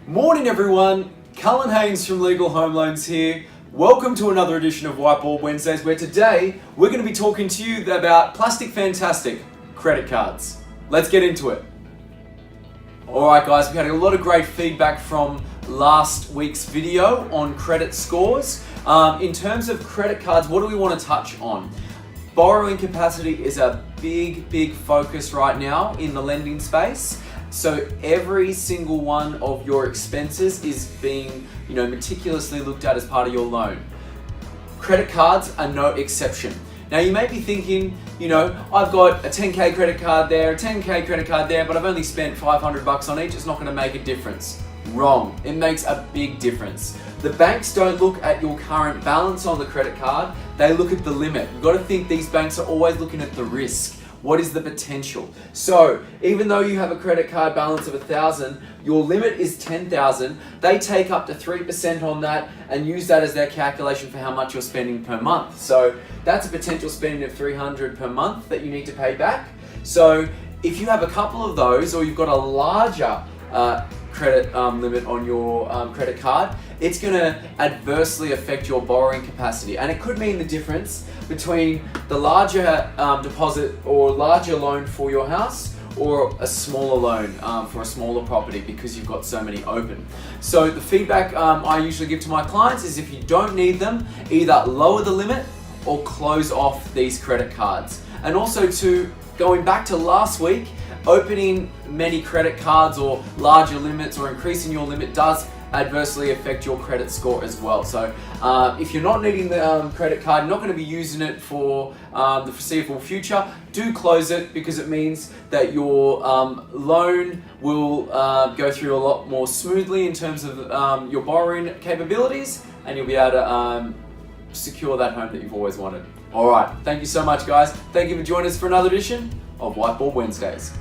Morning everyone, Cullen Haynes from Legal Home Loans here. Welcome to another edition of Whiteboard Wednesdays, where today we're going to be talking to you about plastic fantastic credit cards. Let's get into it. Alright guys, we had a lot of great feedback from last week's video on credit scores. In terms of credit cards, what do we want to touch on? Borrowing capacity is a big focus right now in the lending space. So every single one of your expenses is being, meticulously looked at as part of your loan. Credit cards are no exception. Now you may be thinking, I've got a 10K credit card there, a 10K credit card there, but I've only spent $500 on each, it's not going to make a difference. Wrong. It makes a big difference. The banks don't look at your current balance on the credit card, they look at the limit. You've got to think these banks are always looking at the risk. What is the potential? So even though you have a credit card balance of $1,000, your limit is $10,000. They take up to 3% on that and use that as their calculation for how much you're spending per month. So that's a potential spending of $300 per month that you need to pay back. So if you have a couple of those, or you've got a larger credit limit on your credit card, it's going to adversely affect your borrowing capacity, and it could mean the difference between the larger deposit or larger loan for your house or a smaller loan for a smaller property, because you've got so many open. So the feedback I usually give to my clients is, if you don't need them, either lower the limit or close off these credit cards. And also, going back to last week, opening many credit cards or larger limits or increasing your limit does adversely affect your credit score as well. So if you're not needing the credit card, you're not going to be using it for the foreseeable future, do close it, because it means that your loan will go through a lot more smoothly in terms of your borrowing capabilities, and you'll be able to secure that home that you've always wanted. Alright, thank you so much guys. Thank you for joining us for another edition of Whiteboard Wednesdays.